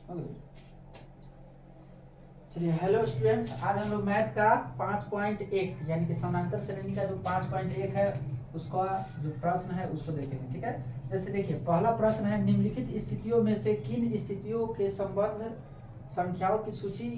चलिए hello students, आज हम लोग मैथ का 5.1 यानी कि समानांतर श्रेणी का जो 5.1 है उसका जो प्रश्न है उसको देखेंगे। ठीक है, जैसे देखिए पहला प्रश्न है, निम्नलिखित स्थितियों में से किन स्थितियों के संबंध संख्याओं की सूची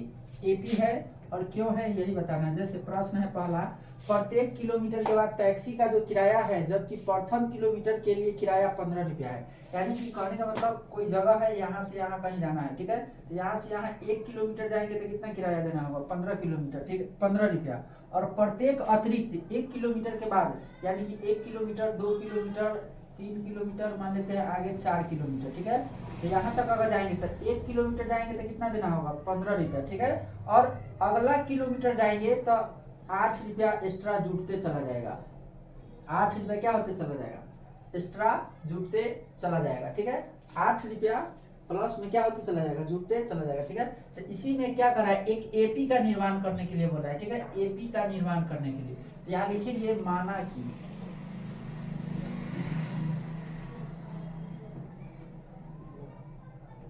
एपी है और क्यों है यही बताना है। जैसे प्रश्न है पहला, प्रत्येक किलोमीटर के बाद टैक्सी का जो किराया है जबकि प्रथम किलोमीटर के लिए किराया 15 रुपया है। यानी कि कहने का मतलब कोई जगह है, यहाँ से यहाँ कहीं जाना है। ठीक है, तो यहाँ से यहाँ 1 किलोमीटर जाएंगे तो कितना किराया देना होगा, 15 किलोमीटर। ठीक है, 15 रुपया। और प्रत्येक अतिरिक्त 1 किलोमीटर के बाद यानी कि 1 किलोमीटर 2 किलोमीटर 3 किलोमीटर मान लेते हैं, आगे 4 किलोमीटर। ठीक है, तो यहाँ तक अगर जाएंगे तो 1 किलोमीटर जाएंगे तो कितना देना होगा, 15 रुपया। ठीक है, और अगला किलोमीटर जाएंगे तो 8 रुपया एक्स्ट्रा जुटते चला जाएगा। 8 रुपया क्या होते चला जाएगा, एक्स्ट्रा जुटते चला जाएगा। ठीक है, 8 रुपया प्लस में क्या होते चला जाएगा, जुटते चला जाएगा। ठीक है, तो इसी में क्या कर रहा है, एक एपी का निर्माण करने के लिए बोल रहा है। ठीक है, एपी का निर्माण करने के लिए तो यहाँ लिखेंगे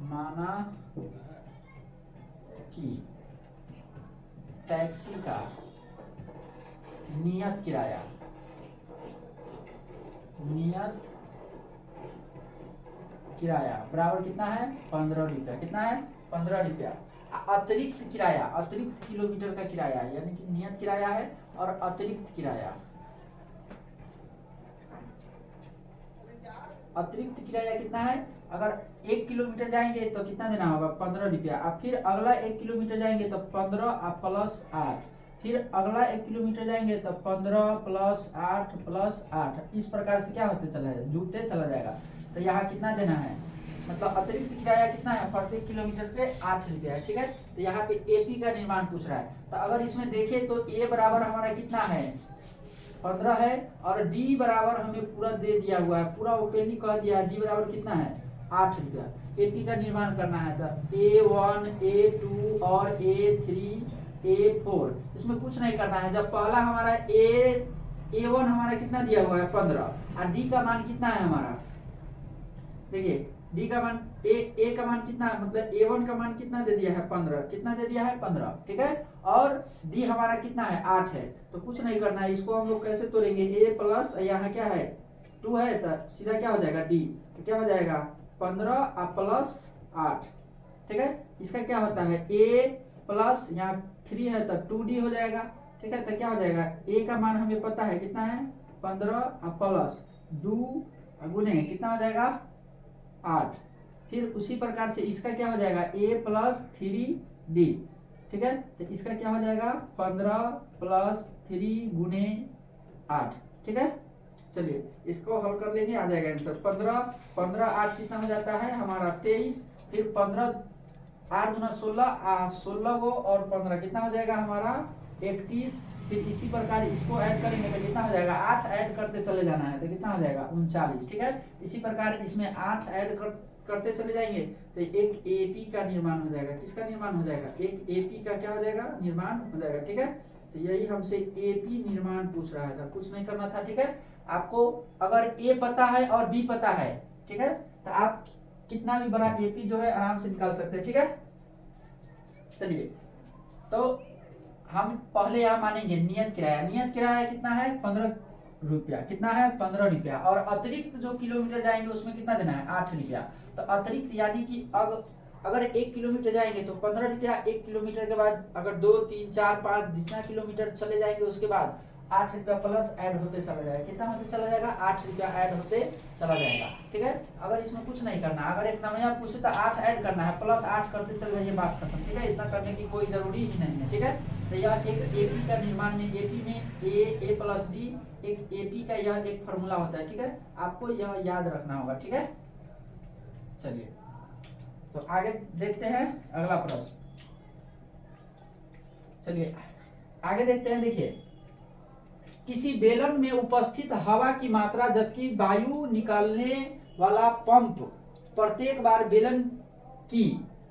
माना कि टैक्सी का नियत किराया बराबर कितना है, 15 रुपया। कितना है, 15 रुपया। अतिरिक्त किराया, अतिरिक्त किलोमीटर का किराया यानी कि नियत किराया है और अतिरिक्त किराया, अतिरिक्त किराया कितना है, अगर 1 किलोमीटर जाएंगे तो कितना देना होगा, 15 रुपया। अब फिर अगला 1 किलोमीटर जाएंगे तो 15 प्लस 8, फिर अगला 1 किलोमीटर जाएंगे तो 15 प्लस 8 प्लस 8। इस प्रकार से क्या होते चला जाएगा, जुटते चला जाएगा। तो यहाँ कितना देना है, मतलब अतिरिक्त किराया कितना है, प्रत्येक किलोमीटर पे 8 रुपया है। ठीक है, तो यहाँ पे एपी का निर्माण पूछ रहा है। तो अगर इसमें देखें तो ए बराबर हमारा कितना है, 15 है, और डी बराबर हमें पूरा दे दिया हुआ है, पूरा ओपनली कह दिया है। डी बराबर कितना है, 8 रुपया। एपी का निर्माण करना है तो A1 A2 और A3 A4, इसमें कुछ नहीं करना है। जब पहला हमारा A1 हमारा कितना दिया हुआ है, 15, और डी का मान कितना है हमारा, देखिए डी का मान ए का मान कितना है, मतलब A1 का मान कितना दे दिया है, 15। कितना दे दिया है, 15। ठीक है, और डी हमारा कितना है, 8 है। तो कुछ नहीं करना है, इसको हम लोग कैसे तोड़ेंगे, ए प्लस यहाँ क्या है 2 है, तो सीधा क्या हो जाएगा डी, तो क्या हो जाएगा 15 प्लस 8। ठीक है, इसका क्या होता है ए प्लस यहाँ 3 है तो 2D हो जाएगा। ठीक है, तो क्या हो जाएगा, ए का मान हमें पता है कितना है, 15 प्लस 2 गुने कितना हो जाएगा 8। फिर उसी प्रकार से इसका क्या हो जाएगा, a प्लस 3D। ठीक है, तो इसका क्या हो जाएगा 15 प्लस 3 गुने 8। ठीक है, चलिए इसको हल कर लेंगे, आ जाएगा आंसर 15 8 कितना हो जाता है हमारा 23। फिर 15 8 गुना 16 वो और 15 कितना हो जाएगा हमारा 31। फिर इसी प्रकार इसको ऐड करेंगे तो कितना हो जाएगा, 8 ऐड करते चले जाना है तो कितना हो जाएगा 39। ठीक है, इसी प्रकार इसमें 8 ऐड करते चले जाएंगे तो एक एपी का निर्माण हो जाएगा। किसका निर्माण हो जाएगा, एक एपी का क्या हो जाएगा, निर्माण हो जाएगा। ठीक है, तो यही हमसे एपी निर्माण पूछ रहा था, कुछ नहीं करना था। ठीक है, आपको अगर ए पता है और बी पता है, ठीक है, तो आप कितना भी बड़ा एपी जो है आराम से निकाल सकते हैं। ठीक है, चलिए तो हम पहले यहाँ मानेंगे नियत किराया। नियत किराया कितना है, 15 रुपया। कितना है, 15 रुपया। और अतिरिक्त जो किलोमीटर जाएंगे उसमें कितना देना है, 8 रुपया। तो अतिरिक्त यानी कि अगर 1 किलोमीटर जाएंगे तो 15 रुपया। 1 किलोमीटर के बाद अगर 2 3 4 5 जितना किलोमीटर चले जाएंगे उसके बाद 8 रुपया प्लस ऐड होते चला जाएगा। कितना होते चला जाएगा, 8 रुपया ऐड होते चला जाएगा। ठीक है, अगर इसमें कुछ नहीं करना, अगर एक नया पूछे तो 8 ऐड करना है, प्लस 8 करते चल जाइए, बात खत्म। ठीक है, इतना करने की कोई जरूरी ही नहीं है। ठीक है, तो यह एक एपी का निर्माण में, एपी में ए प्लस डी, एक एपी का यह एक फॉर्मूला होता है। ठीक है, आपको यह याद रखना होगा। ठीक है, चलिए तो आगे देखते हैं अगला प्रश्न। चलिए आगे देखते हैं। देखिए, किसी बेलन में उपस्थित हवा की मात्रा जबकि वायु निकालने वाला पंप प्रत्येक बार बेलन की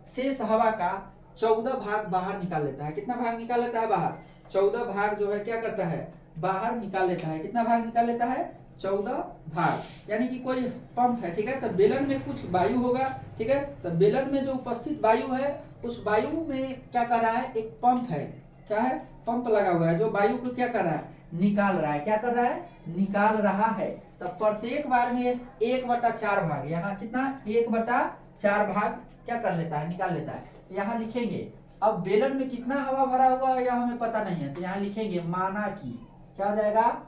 शेष हवा का 14 भाग बाहर निकाल लेता है। कितना भाग निकाल लेता है बाहर, 14 भाग जो है क्या करता है, बाहर निकाल लेता है। कितना भाग निकाल लेता है, 14 भाग, यानी कि कोई पंप है, ठीक है। तो बेलन में कुछ वायु होगा, ठीक है। तो बेलन में जो उपस्थित वायु है, उस वायु में क्या कर रहा है, एक पंप है, क्या है, पंप लगा हुआ है, जो वायु को क्या कर रहा है, निकाल रहा है। क्या कर रहा है, निकाल रहा है। तो प्रत्येक बार में 1/4 भाग, यहाँ कितना, 1/4 भाग क्या कर लेता है, निकाल लेता है। यहाँ लिखेंगे, अब बेलन में कितना हवा भरा हुआ है यह हमें पता नहीं है, तो यहाँ लिखेंगे माना कि, क्या हो जाएगा,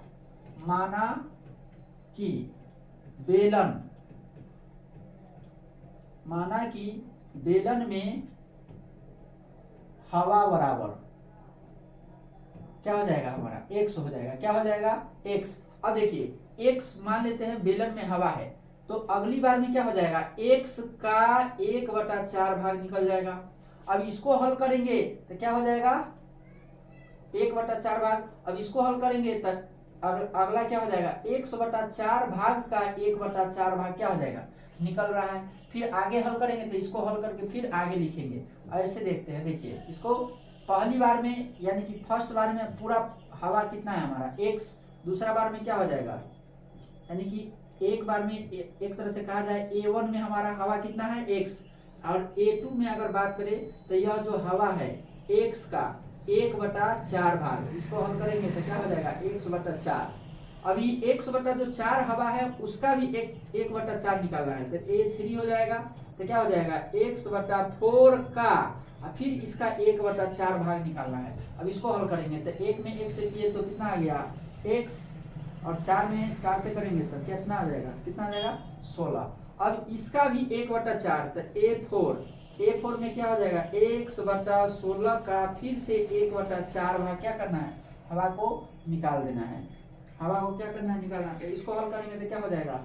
माना कि बेलन, माना कि बेलन में हवा बराबर क्या हो जाएगा, हमारा x हो जाएगा। क्या हो जाएगा, x। अब देखिए x मान लेते हैं बेलन में हवा है, तो अगली बार में क्या हो जाएगा, x का 1/4 भाग निकल जाएगा। अब इसको हल करेंगे तो क्या हो जाएगा, 1/4 भाग। अब इसको हल करेंगे तो अगला क्या हो जाएगा, 1/4 भाग का 1/4 भाग क्या हो जाएगा, निकल रहा है। फिर आगे हल करेंगे तो इसको हल करके फिर आगे लिखेंगे। ऐसे देखते हैं, देखिए इसको पहली बार में यानी कि फर्स्ट बार में पूरा हवा कितना है हमारा x, दूसरा बार में क्या हो जाएगा, यानी कि एक बार में एक तरह से कहा जाए A1 में हमारा हवा कितना है x, और A2 में अगर बात करें तो यह जो हवा है x का 1/4 भाग, इसको हल करेंगे तो क्या हो जाएगा, x/4। अभी x/4 हवा है उसका भी 1/4 निकालना है, तो A3 हो जाएगा। तो क्या हो जाएगा, x/4 का, और फिर इसका 1/4 भाग निकालना है। अब इसको हल करेंगे तो 1 में 1 से किए तो कितना आ गया x, और 4 में 4 से करेंगे तो कितना आ जाएगा, कितना आ जाएगा 16। अब इसका भी 1/4, तो A4 में क्या हो जाएगा, x/16 का फिर से 1/4 भाग क्या करना है, हवा को निकाल देना है। हवा को क्या करना है, निकालना है। इसको हल करेंगे तो क्या हो जाएगा,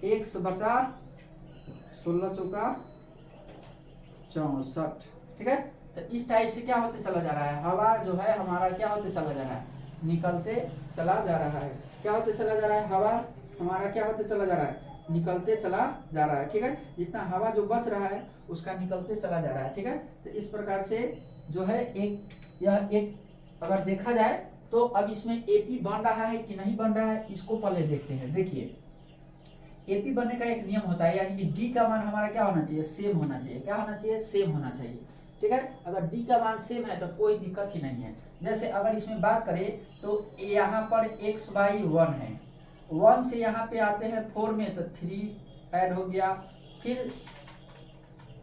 x/16 चौका 64, ठीक है। तो इस टाइप से क्या होते चला जा रहा है, हवा जो है हमारा क्या होते चला जा रहा है, निकलते चला जा रहा है। क्या होते चला जा रहा है, हवा हमारा क्या होते चला जा रहा है, निकलते चला जा रहा है, ठीक है। जितना हवा जो बच रहा है उसका निकलते चला जा रहा है, ठीक है। तो इस प्रकार से जो है यह एक अगर देखा जाए तो अब इसमें एपी बन रहा है कि नहीं बन रहा है, इसको पहले देखते हैं। देखिए एपी बनने का एक नियम होता है, यानी कि डी का मान हमारा क्या होना चाहिए, सेम होना चाहिए। क्या होना चाहिए, सेम होना चाहिए, ठीक है। अगर डी का मान सेम है तो कोई दिक्कत ही नहीं है। जैसे अगर इसमें बात करें तो यहाँ पर x/1 है, 1 से यहाँ पे आते हैं 4 में तो 3 ऐड हो गया, फिर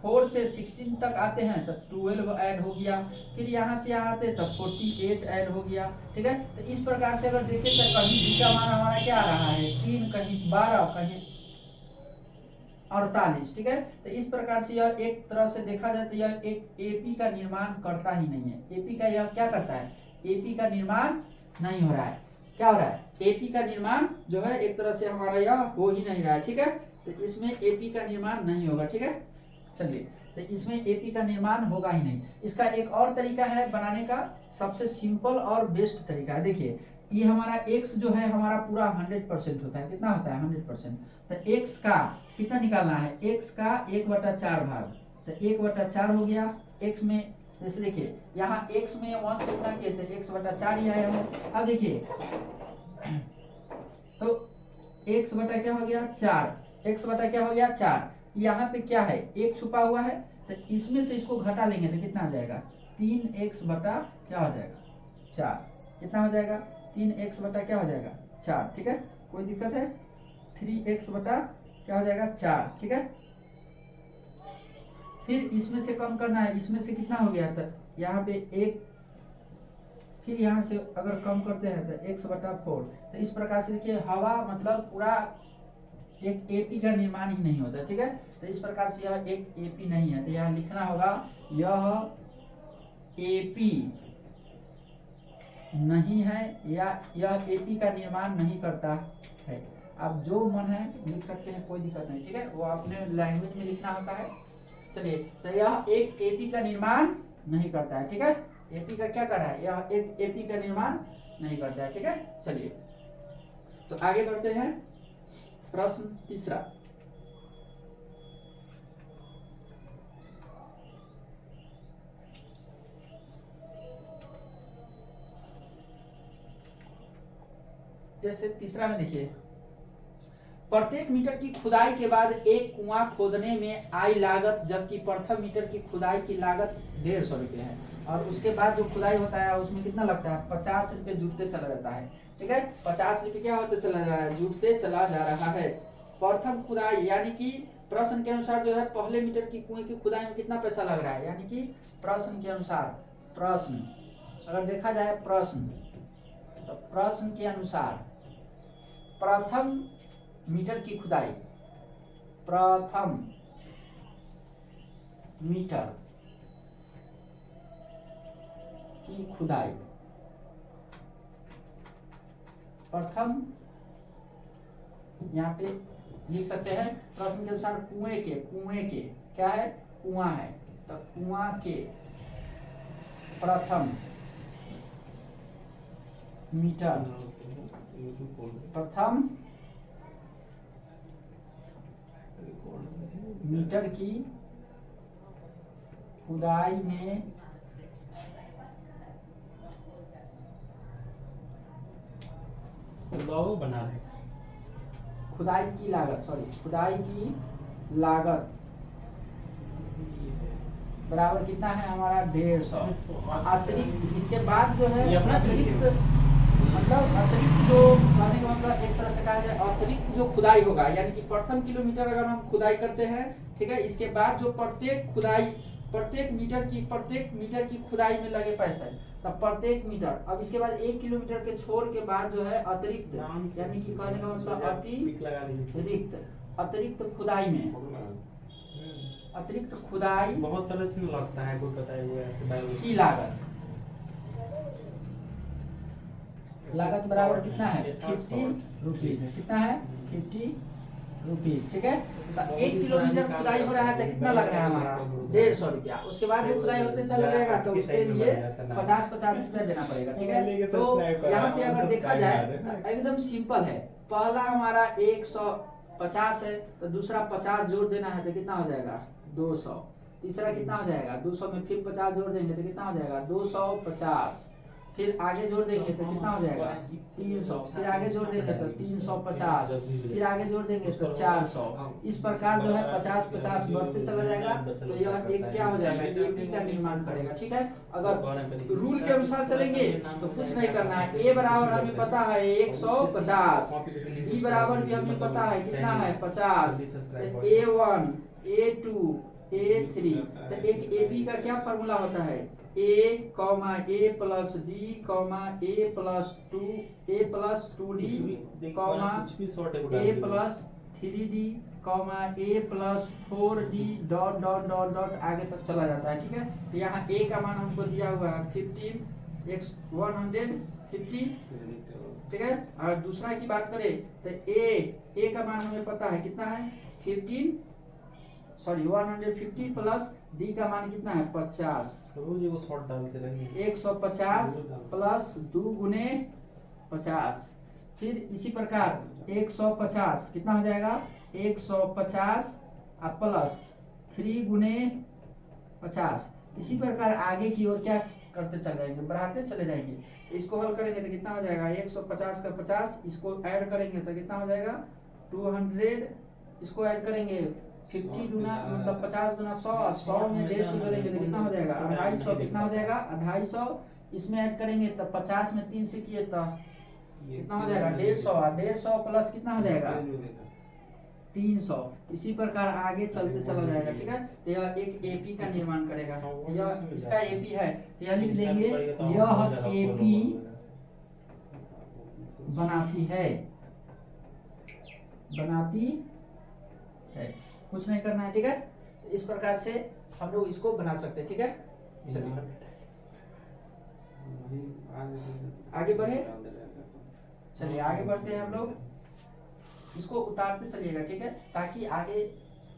4 से 16 तक आते हैं तो 12 ऐड हो गया, फिर यहाँ से यहाँ आते तो 48 ऐड हो गया, ठीक है। तो इस प्रकार से अगर देखें तो कहीं डी का मान हमारा क्या आ रहा है 3, कहीं 12, कहीं 48, ठीक है। तो इस प्रकार से यह एक तरह से देखा जाए तो यह एक एपी का निर्माण करता ही नहीं है। एपी का यह क्या करता है, एपी का निर्माण नहीं हो रहा है। क्या हो रहा है, एपी का निर्माण जो है एक तरह से हमारा यह हो ही नहीं रहा है, ठीक है। तो इसमें एपी का निर्माण नहीं होगा, ठीक है। चलिए, तो इसमें एपी का निर्माण होगा ही नहीं। इसका एक और तरीका है बनाने का, सबसे सिंपल और बेस्ट तरीका है। देखिए ये हमारा x जो है हमारा पूरा 100% होता है, कितना होता है 100%। तो x का कितना निकालना है, x का 1/4 भाग, तो 1/4 हो गया। x में जैसे देखिए यहाँ x में 1 से गुणा किए तो x/4 ही आया है। अब देखिए तो x बटा क्या हो गया 4, x बटा क्या हो गया 4। यहाँ पे क्या है, एक छुपा हुआ है, तो इसमें से इसको घटा लेंगे तो कितना आ जाएगा 3x बटा क्या हो जाएगा 4, कितना हो जाएगा 3x बटा क्या हो जाएगा 4, ठीक है। कोई दिक्कत है, 3x बटा क्या हो जाएगा 4, ठीक है। फिर इसमें से कम करना है, इसमें से कितना हो गया, तो यहाँ पे 1, फिर यहाँ से अगर कम करते हैं तो x/4। तो इस प्रकार से देखिए हवा मतलब पूरा एक एपी का निर्माण ही नहीं होता, ठीक है। तो इस प्रकार से यह एक एपी नहीं है, तो यहाँ लिखना होगा यह एपी नहीं है, या यह एपी का निर्माण नहीं करता है। आप जो मन है लिख सकते हैं, कोई दिक्कत नहीं, ठीक है। वो अपने लैंग्वेज में लिखना होता है। चलिए, तो यह एक एपी का निर्माण नहीं करता है, ठीक है। एपी का क्या कर रहा है, यह एक एपी का निर्माण नहीं करता है, ठीक है। चलिए तो आगे बढ़ते हैं, प्रश्न तीसरा। जैसे तीसरा में देखिए प्रत्येक मीटर की खुदाई के बाद एक कुआं खोदने में आई लागत, जबकि प्रथम मीटर की खुदाई की लागत 150 रुपये है। और उसके बाद जो खुदाई होता है उसमें कितना लगता है, 50 रुपये जुटते चला जाता है। ठीक है, 50 रुपये क्या होते चला जा रहा है, जुटते चला जा रहा है। प्रथम खुदाई यानी कि प्रश्न के अनुसार जो है पहले मीटर की कुएं की खुदाई में कितना पैसा लग रहा है, यानी कि प्रश्न के अनुसार, प्रश्न अगर देखा जाए प्रश्न, तो प्रश्न के अनुसार प्रथम मीटर की खुदाई, प्रथम मीटर की खुदाई, प्रथम यहाँ पे लिख सकते हैं प्रश्न के अनुसार कुएं के क्या है, कुआं है, तो कुआं के प्रथम मीटर, प्रथम मीटर की खुदाई में बना रहे, खुदाई की लागत, खुदाई की लागत बराबर कितना है हमारा 150। अतिरिक्त इसके बाद जो है अतिरिक्त मतलब अतिरिक्त जो कहने का मतलब एक तरह से कहा जाए अतिरिक्त जो खुदाई होगा, यानी कि प्रथम किलोमीटर अगर हम खुदाई करते हैं, ठीक है, इसके बाद जो प्रत्येक मीटर की खुदाई में लगे पैसे, तब प्रत्येक मीटर, अब इसके बाद 1 किलोमीटर के छोर के बाद जो है अतिरिक्त, यानी कि कहने का मतलब अतिरिक्त खुदाई में, अतिरिक्त खुदाई बहुत तरह से लगता है, कोई बताए हुए ऐसे की लागत बराबर कितना है, 50 रुपीज। कितना है, 50 रुपीज। ठीक है, तो 1 किलोमीटर खुदाई हो रहा है तो कितना लग रहा है हमारा 150 रुपया। उसके बाद जो खुदाई होते चला जाएगा तो उसके लिए 50-50 रुपया देना पड़ेगा। ठीक है, तो यहाँ पे अगर देखा जाए एकदम सिंपल है, पहला हमारा 150 है तो दूसरा 50 जोड़ देना है तो कितना हो जाएगा 200, तीसरा कितना हो जाएगा 200 में फिर 50 जोड़ देंगे तो कितना हो जाएगा 250, फिर आगे जोड़ देंगे तो कितना हो जाएगा 300, फिर आगे जोड़ देंगे तो 350, फिर आगे जोड़ देंगे तो 400। इस प्रकार जो है 50-50 बढ़ते चला जाएगा तो यह एक क्या हो जाएगा, एपी का निर्माण करेगा। ठीक है, अगर रूल के अनुसार चलेंगे तो कुछ नहीं करना है। ए बराबर हमें पता है 150, बी बराबर भी हमें पता है कितना है 50, A1 A2 A3, तो एक एपी का क्या फॉर्मूला होता है, A, A plus D, A plus 2D, A plus 3D, A plus 4D, dot dot dot dot आगे तक चला जाता है। ठीक है, तो यहाँ A का मान हमको दिया हुआ है 15 x 150। ठीक है, और दूसरा की बात करें तो A का मान हमें पता है कितना है 150 प्लस डी का मान कितना है 50, रोज वो शॉट डालते रहेंगे 150 प्लस 2 गुने 50, फिर इसी प्रकार 150 कितना हो जाएगा 150 प्लस 3 गुने 50। इसी प्रकार आगे की ओर क्या करते चले जाएंगे, बढ़ाते चले जाएंगे। इसको हल करेंगे तो कितना हो जाएगा 150 का 50, इसको ऐड करेंगे तो कितना हो जाएगा 200, इसको ऐड करेंगे 50 गुना मतलब 50 गुना 100 में 150 जोड़ेंगे तो कितना हो जाएगा 250, कितना हो जाएगा 250, इसमें ऐड करेंगे तो 50 में 3 से किए तो कितना हो जाएगा 150 प्लस कितना हो जाएगा 300। इसी प्रकार आगे चलते चला जाएगा। ठीक है, तो यह एक एपी का निर्माण करेगा, यह इसका एपी है, यह लिख देंगे यह एपी बनाती है कुछ नहीं करना है। ठीक है, तो इस प्रकार से हम लोग इसको बना सकते हैं। ठीक है, चलिए आगे बढ़े, चलिए आगे बढ़ते हैं हम लोग, इसको उतारते चलिएगा। ठीक है, ताकि आगे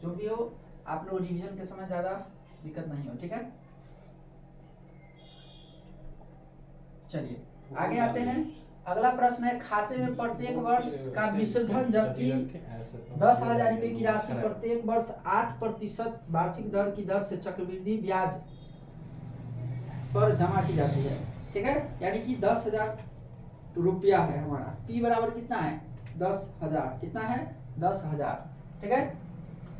जो भी हो आप लोग रिवीजन के समय ज्यादा दिक्कत नहीं हो। ठीक है, चलिए आगे आते हैं। अगला प्रश्न है, खाते में प्रत्येक वर्ष का विशेषधन जबकि 10,000 रुपए की राशि प्रत्येक वर्ष 8% वार्षिक दर की दर से चक्रवृद्धि ब्याज पर जमा की जाती है। ठीक है, यानी कि 10,000 रुपया है हमारा, पी बराबर कितना है 10,000, कितना है 10,000, ठीक है।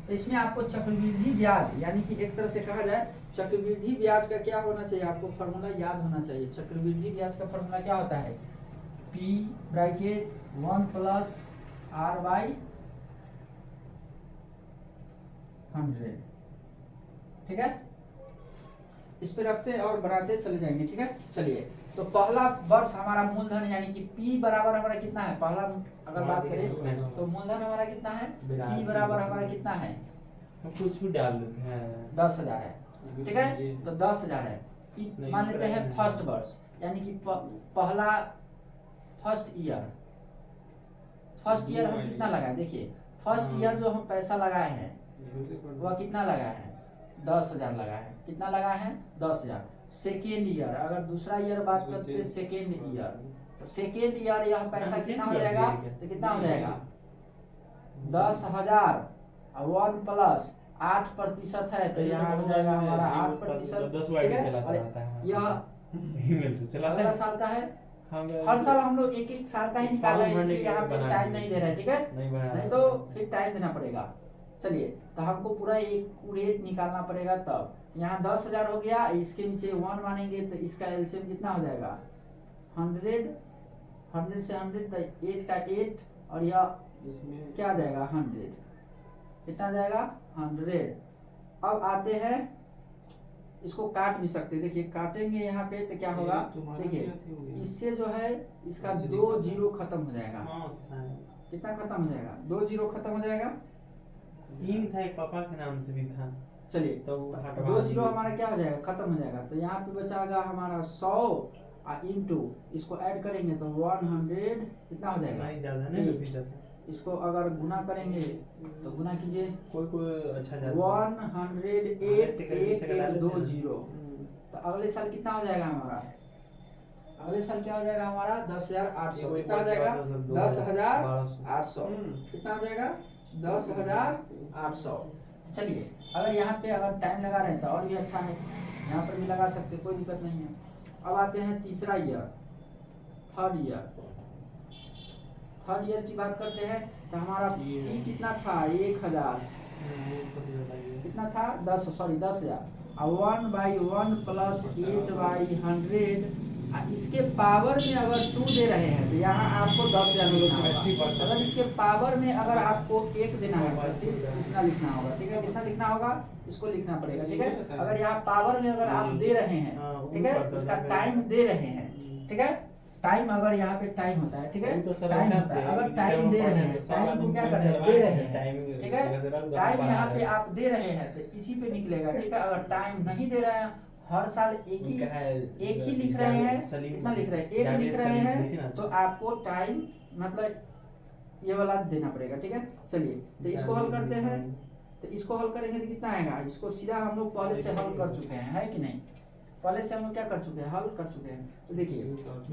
तो इसमें आपको चक्रवृद्धि ब्याज यानी कि एक तरह से कहा जाए चक्रवृद्धि ब्याज का क्या होना चाहिए, आपको फॉर्मूला याद होना चाहिए। चक्रवृद्धि ब्याज का फॉर्मूला क्या होता है, P bracket 1 plus R by 100, ठीक है। इस पे रखते हैं और बढ़ाते चले जाएंगे, ठीक है। चलिए, तो पहला वर्ष हमारा मूलधन यानी कि P बराबर हमारा कितना है, पहला अगर बात करें तो मूलधन हमारा कितना है, P बराबर हमारा कितना है, हम कुछ भी डाल देते हैं 10,000 है, ठीक है। तो 10,000 है, मान लेते हैं फर्स्ट वर्ष यानी कि पहला फर्स्ट ईयर हम कितना लगाए, देखिए फर्स्ट ईयर जो हम पैसा लगाए हैं वह कितना लगाए हैं, 10,000 लगाए हैं, कितना लगाए हैं 10,000। सेकेंड ईयर अगर दूसरा ईयर बात करते हैं सेकेंड ईयर, तो सेकेंड ईयर यह पैसा कितना हो जाएगा, तो कितना हो जाएगा 10,000 और 1 प्लस 8% है, तो यहाँ हो जाएगा हमारा 8%, 10 ठीक है। चलाता और रहता है यह ईमेल से चलाता अगला है साल का है, हम हर साल हम लोग एक साल का ही निकाल रहे हैं, इसलिए यहाँ पे टाइम नहीं दे रहे हैं, ठीक है, नहीं तो फिर टाइम देना पड़ेगा। चलिए, तो हमको पूरा एक्यूरेट निकालना पड़ेगा, तब यहाँ 10,000 हो गया, इसके नीचे 1 मानेंगे तो इसका एलसीएम कितना हो जाएगा 100 से 100 तो 8 का 8 और यह क्या आ जाएगा 100, कितना जाएगा 100। अब आते हैं, इसको काट भी सकते, देखिए काटेंगे यहाँ पे तो क्या होगा, देखिए इससे जो है इसका 2 जीरो खत्म हो जाएगा, कितना खत्म हो जाएगा 2 जीरो खत्म हो जाएगा, तीन था एक पापा के नाम से भी था। चलिए, तो 2 जीरो हमारा क्या हो जाएगा खत्म हो जाएगा, तो यहाँ पे बचाएगा हमारा 100 इंटू इसको ऐड करेंगे तो 100 कितना हो जाएगा, नहीं ज्यादा नहीं भी ज्यादा, इसको अगर गुना करेंगे तो गुना कीजिए, कोई अच्छा जाता 108 2 जीरो, तो अगले साल कितना हो जाएगा हमारा, अगले साल क्या हो जाएगा हमारा 10,800, कितना हो जाएगा 10,800, कितना हो जाएगा 10,800। चलिए, अगर यहाँ पे अगर टाइम लगा रहे हैं तो और भी अच्छा है, यहाँ पर भी लगा सकते, कोई दिक्कत नहीं है। अब आते हैं तीसरा ईयर, थर्ड ईयर की बात करते हैं, तो हमारा फी कितना था 1,000, कितना था 10,000 और 1/1 प्लस 8/100, इसके पावर में अगर 2 दे रहे हैं तो यहाँ आपको 10,000 लिखना होगा, अगर इसके पावर में अगर आपको 1 देना है तो फिर कितना लिखना होगा, ठीक है, कितना लिखना होगा इसको लिखना पड़ेगा, ठीक है। अगर यहाँ पावर में अगर आप दे रहे हैं, ठीक है, इसका टाइम दे रहे हैं, ठीक है, टाइम अगर यहाँ पे टाइम होता है, ठीक है, टाइम होता है, अगर टाइम दे रहे हैं, टाइम को क्या कर रहे हैं दे रहे हैं, ठीक है, टाइम यहाँ पे आप दे रहे हैं तो इसी पे निकलेगा, ठीक है। अगर टाइम नहीं दे रहे हैं, हर साल एक ही लिख रहे हैं, कितना लिख रहे हैं 1 लिख रहे हैं, तो आपको टाइम मतलब ये वाला देना पड़ेगा, ठीक है। चलिए, तो इसको हल करते हैं, तो इसको हल करेंगे तो कितना आएगा, इसको सीधा हम लोग पहले से हल कर चुके हैं, है कि नहीं, पहले से हम लोग क्या कर चुके हैं, हल कर चुके हैं। तो देखिए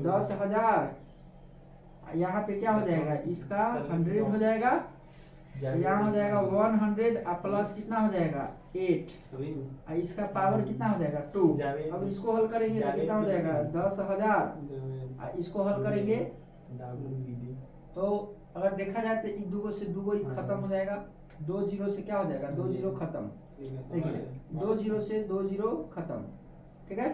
10,000 यहाँ पे क्या हो जाएगा, इसका 100 हो जाएगा, यहाँ हो जाएगा 100 प्लस कितना हो जाएगा 8, इसका पावर कितना हो जाएगा 2। अब इसको हल करेंगे तो कितना हो जाएगा 10,000, इसको हल करेंगे तो अगर देखा जाए तो इन दो से दो खत्म हो जाएगा, 2 जीरो से क्या हो जाएगा 2 जीरो खत्म, देखिए 2 जीरो से 2 जीरो खत्म, ठीक है।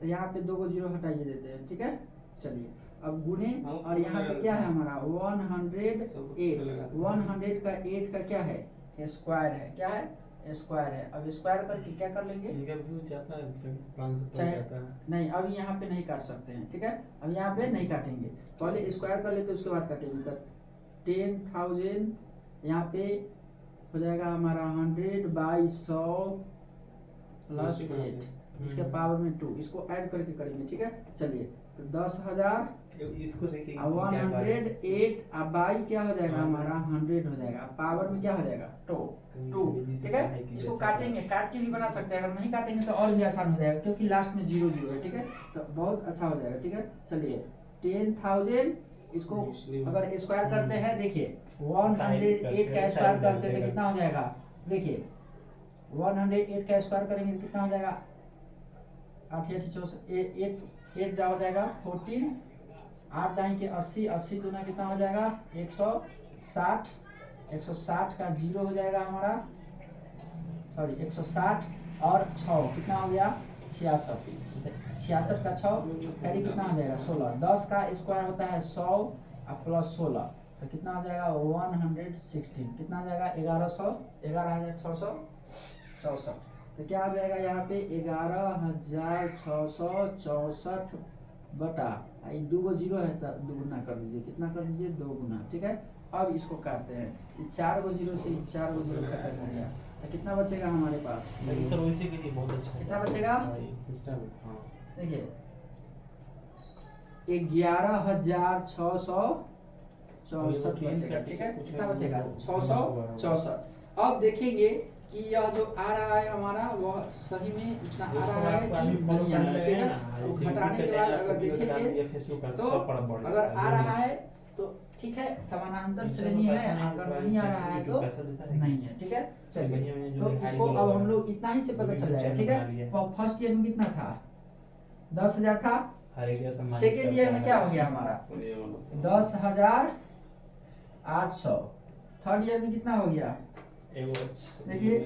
तो यहाँ पे 2 जीरो हटाइए देते हैं, ठीक है। चलिए, अब गुने, और यहाँ पे क्या है हमारा 108, 100 का 8 का क्या है स्क्वायर है, क्या है स्क्वायर है। अब स्क्वायर करके क्या कर लेंगे, नहीं अभी यहाँ पे नहीं काट सकते हैं, ठीक है, अब यहाँ पे नहीं काटेंगे, पहले स्क्वायर कर लेते उसके बाद काटेंगे। तो 10,000 यहाँ पे हो जाएगा हमारा 100/100 प्लस 8, इसके पावर में 2, इसको ऐड करके करेंगे, ठीक है। चलिए, तो 10,000 इसको देखिए 108 अब बाई क्या हो जाएगा हमारा 100 हो जाएगा, पावर में क्या हो जाएगा 2, ठीक है। इसको काटेंगे, काट के भी बना सकते हैं, अगर नहीं काटेंगे तो और भी आसान हो जाएगा क्योंकि लास्ट में 0 0 है, ठीक है, तो बहुत अच्छा हो जाएगा, ठीक है। चलिए, 10,000 इसको अगर स्क्वायर करते हैं, देखिए 108 का स्क्वायर करते तो कितना हो जाएगा, देखिए 108 का स्क्वायर करेंगे तो कितना हो जाएगा 8 हो जाएगा 14, 8 दाई के 80, 80 दूना कितना हो जाएगा 160, 160 का 0 हो जाएगा हमारा, सॉरी 160 और 6 कितना हो गया 66, 66 का 6 कैरी कितना हो जाएगा 16, 10 का स्क्वायर होता है 100 और प्लस 16 तो कितना हो जाएगा 116, कितना हो जाएगा 1100, 11,664, तो क्या हो जाएगा यहाँ पे 11,664 बटा ये 2 जीरो है तो दुगुना कर दीजिए, कितना कर दीजिए 2 गुना, ठीक है। अब इसको काटते हैं, 4 जीरो से 4 जीरो खत्म हो गया तो कितना बचेगा हमारे पास, नहीं सर वैसे के लिए बहुत अच्छा है। कितना बचेगा हाँ, ये सिस्टम हाँ देखिए 11,664 बचेगा, ठीक है। कितना बचेगा 664। अब देखेंगे कि यह जो आ रहा है हमारा वह सही में इतना आ रहा है कि नहीं आ रहा है, ठीक है। तो घटाने के बाद अगर देखेंगे तो अगर आ रहा है तो ठीक है समानांतर श्रेणी है, अगर नहीं आ रहा है तो नहीं है, ठीक है। चलिए तो इसको अब हम लोग इतना ही से पता चल जाएगा, ठीक है। फर्स्ट ईयर में कितना था 10,000 था, सेकेंड ईयर में क्या हो गया हमारा 10,800, थर्ड ईयर में कितना हो गया देखिए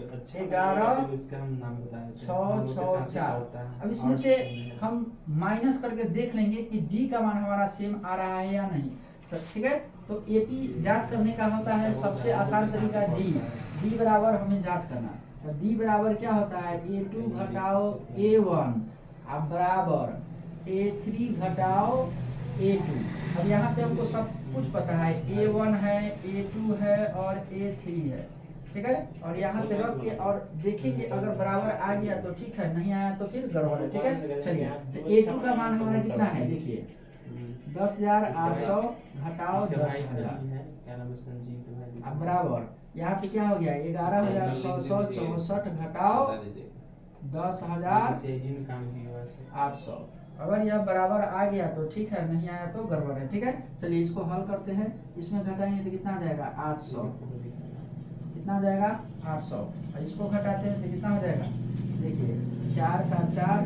11,664। अब इसमें से हम माइनस करके देख लेंगे कि डी का मान हमारा सेम आ रहा है या नहीं, तो ठीक है। तो एपी जांच करने का होता है सबसे आसान तरीका डी बराबर हमें जांच करना, तो डी बराबर क्या होता है A2 घटाओ A1 अब बराबर A3 घटाओ A2। अब यहाँ पे हमको सब कुछ पता है, A1 है A2 है और A3 है, ठीक है। और यहाँ पे रख के और देखेंगे अगर बराबर आ गया तो ठीक है, नहीं आया तो फिर गड़बड़ है, ठीक है। चलिए तो A2 का मान हमारा कितना है देखिए 10,800 घटाओ 10,000 अब बराबर यहाँ पे क्या हो गया 11,664 घटाओ 10,800। अगर यह बराबर आ गया तो ठीक है, नहीं आया तो गड़बड़ है, ठीक है। चलिए इसको हल करते हैं, इसमें घटाएंगे तो कितना आ जाएगा 800, कितना आ जाएगा 800 और इसको घटाते हैं तो कितना हो जाएगा देखिए 4 का 4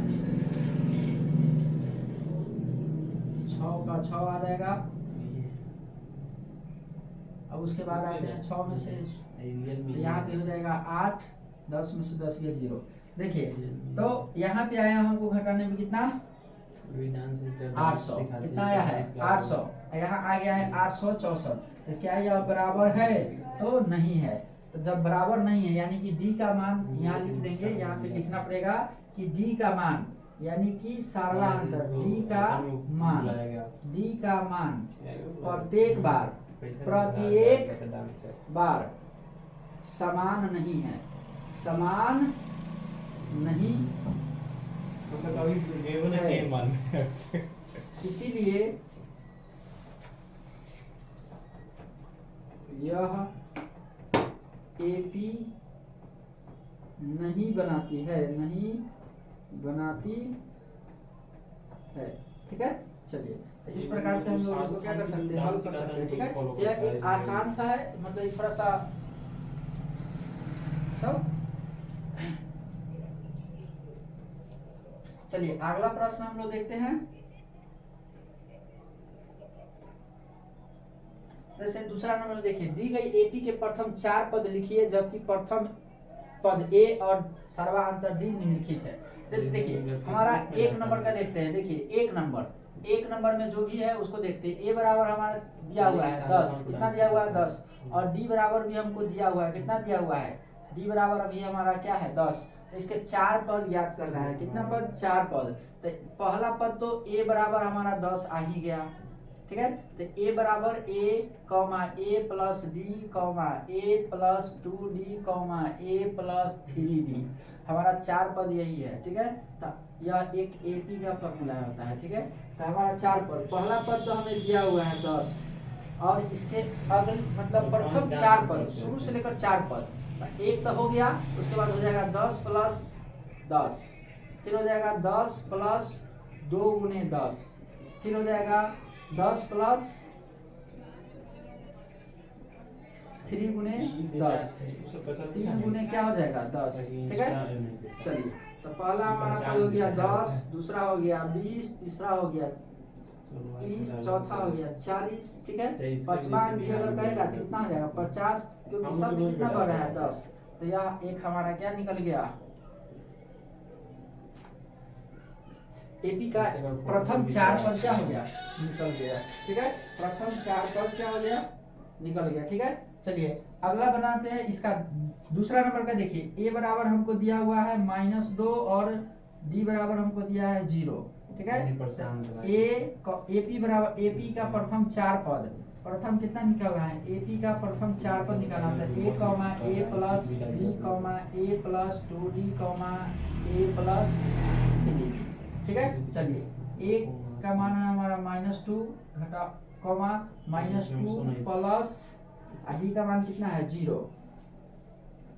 6 का 6 आ जाएगा। अब उसके बाद आते हैं 6 में से तो यहाँ पे हो जाएगा 8, 10 में से 10 गया 0। देखिए तो यहाँ पे आया हमको घटाने में कितना 800, कितना आया है 800, यहाँ आ गया है 864, तो क्या यह बराबर है तो नहीं है। तो जब बराबर नहीं है यानी कि डी का मान यहाँ लिख देंगे, यहाँ पे लिखना पड़ेगा कि डी का मान यानी कि सार्वधातुक डी का मान प्रत्येक बार समान नहीं है, समान नहीं है। इसीलिए यह एपी नहीं बनाती है, ठीक है। चलिए तो इस प्रकार से हम लोग इसको क्या कर सकते हैं, हल कर सकते हैं, ठीक है। यह एक आसान सा है, मतलब थोड़ा सा सब। चलिए अगला प्रश्न हम लोग देखते हैं। जैसे दूसरा नंबर देखिए, दी गई एपी के प्रथम 4 पद लिखिए जबकि प्रथम पद ए और सर्वांतर डी निम्नलिखित है। जैसे देखिए हमारा एक नंबर का देखते हैं, देखिए एक नंबर में जो भी है उसको देखते हैं। ए बराबर हमारा दिया हुआ है 10, कितना दिया हुआ है 10, और डी बराबर भी हमको दिया हुआ है, कितना दिया हुआ है डी बराबर अभी हमारा क्या है 10। तो इसके 4 पद याद करना है, कितना पद 4 पद। तो पहला पद तो ए बराबर हमारा 10 आ ही गया, ठीक है। तो ए बराबर ए प्लस डी ए प्लस 2डी ए प्लस 3डी, हमारा 4 पद यही है, ठीक है। तो यह एक एपी का फॉर्मूला होता है, ठीक है। तो हमारा 4 पद, पहला पद तो हमें दिया हुआ है 10 और इसके अगले मतलब प्रथम 4 पद शुरू से लेकर 4 पद, एक तो हो गया, उसके बाद हो जाएगा 10 प्लस 10, फिर हो जाएगा 10 प्लस 2 गुने 10, फिर हो जाएगा 10 प्लस 3 गुने 10, 3 गुने क्या हो जाएगा 10, ठीक है। चलिए तो पहला हमारा पद हो गया 10, दूसरा हो गया 20, तीसरा हो गया 30, चौथा हो गया 40, ठीक है। 55 भी अगर कहेगा तो कितना हो जाएगा 50, क्योंकि हम सब लोग में रोज कितना बैठा बढ़ रहा है करते हैं। 10, तो यह एक हमारा क्या निकल गया, एपी का जैसे अगर प्रथम फोटो चार दिख रहा पद क्या हो गया, निकल गया। ठीक है, प्रथम चार पद क्या हो गया, निकल गया। ठीक है, चलिए अगला बनाते हैं इसका दूसरा नंबर का। देखिए ए बराबर हमको दिया हुआ है -2 और डी बराबर हमको दिया है 0। ठीक है, एपी बराबर, एपी का प्रथम चार पद, प्रथम कितना निकल रहा है, एपी का प्रथम चार पद निकालना था, ए कॉमा ए प्लस डी कॉमा ए प्लस 2डी कॉमा ए प्लस 3। ठीक है, चलिए ए का मान है हमारा -2 घटा कॉमा -2 प्लस डी का मान कितना है 0,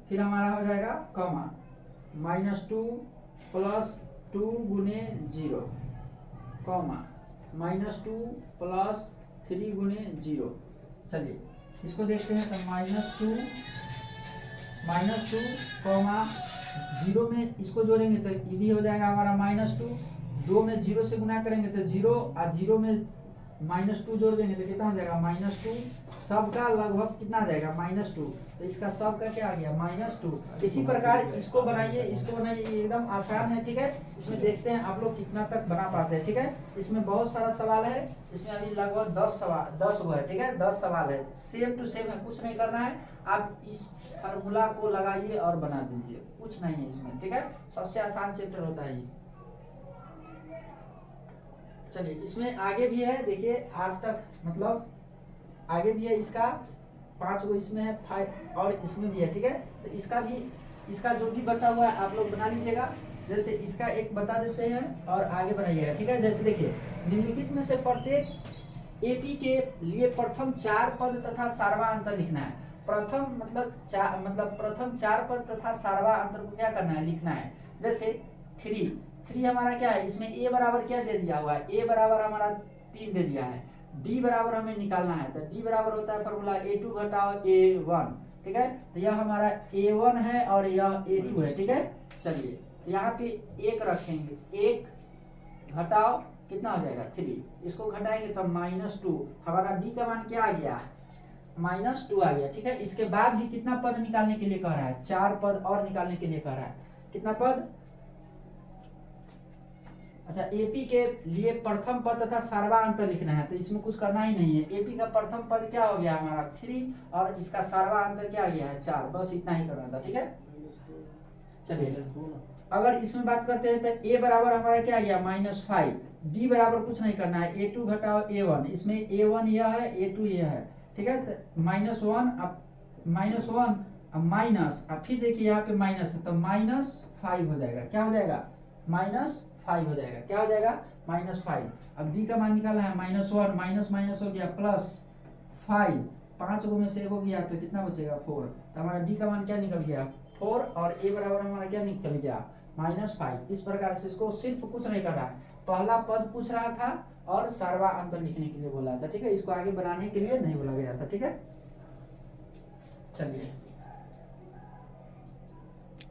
फिर हमारा हो जाएगा कॉमा -2 प्लस 2 गुने 0 कॉमा -2 प्लस 3 गुने 0। चलिए इसको देखते हैं, तो -2 कॉमा 0 में इसको जोड़ेंगे तो ये भी हो जाएगा हमारा -2, 2 में 0 से गुना करेंगे तो 0 और 0 में -2 जोड़ देंगे तो कितना हो जाएगा -2, सबका लगभग कितना आ जाएगा -2, तो इसका सब का क्या आ गया -2। इसी प्रकार इसको बनाइए, इसको बनाइए, ये एकदम आसान है। ठीक है, इसमें देखते हैं आप लोग कितना तक बना पाते हैं। ठीक है, इसमें बहुत सारा सवाल है, इसमें अभी लगभग 10 गो है। ठीक है, 10 सवाल है, सेम टू सेम है, कुछ नहीं करना है, आप इस फार्मूला को लगाइए और बना दीजिए, कुछ नहीं है इसमें। ठीक है, सबसे आसान चैप्टर होता है ये। चलिए इसमें आगे भी है, देखिए 8 तक, मतलब आगे भी है, इसका 5 गो इसमें है, 5 और इसमें भी है। ठीक है, तो इसका भी, इसका जो भी बचा हुआ है आप लोग बना लीजिएगा। जैसे इसका एक बता देते हैं और आगे बनाइएगा। ठीक है, जैसे देखिए निम्नलिखित में से प्रत्येक एपी के लिए प्रथम 4 पद तथा सारवा अंतर लिखना है। प्रथम मतलब प्रथम 4 पद तथा सारवा अंतर को क्या करना है, लिखना है। जैसे 3 हमारा क्या है, इसमें ए बराबर क्या दे दिया हुआ है, ए बराबर हमारा 3 दे दिया है। डी बराबर हमें निकालना है, तो डी बराबर होता है फॉर्मूला A2 घटाओ A1। ठीक है, तो यह हमारा A1 है और यह A2 है। ठीक है, चलिए यहाँ पे 1 रखेंगे, 1 घटाओ कितना हो जाएगा 3, इसको घटाएंगे तो -2, हमारा डी का मान क्या आ गया, -2 आ गया। ठीक है, इसके बाद भी कितना पद निकालने के लिए कह रहा है, 4 पद और निकालने के लिए कह रहा है। कितना पद, अच्छा एपी के लिए प्रथम पद तथा सारवा अंतर लिखना है, तो इसमें कुछ करना ही नहीं है। एपी का प्रथम पद क्या हो गया हमारा 3 और इसका सारवा अंतर क्या आ गया है 4, बस इतना ही करना था। ठीक है, चलिए अगर इसमें बात करते हैं तो ए बराबर हमारा क्या आ गया -5, डी बराबर कुछ नहीं करना है, A2 घटाओ A1, इसमें A1 यह है, A2 यह है। ठीक है, तो -1 अब माइनस, अब फिर देखिए यहाँ पे माइनस है तो -5 हो जाएगा, क्या हो जाएगा -5 हो जाएगा, क्या हो जाएगा -5। अब डी का मान निकालना है, -1 माइनस हो गया +5, 5 गो में से 1 हो गया तो कितना बचेगा 4, तो हमारा डी का मान क्या निकल गया 4 और ए बराबर हमारा क्या निकल गया -5। इस प्रकार से इसको सिर्फ कुछ नहीं कर रहा है, पहला पद पूछ रहा था और सारवा अंतर लिखने के लिए बोला था। ठीक है, इसको आगे बढ़ाने के लिए नहीं बोला गया था। ठीक है, चलिए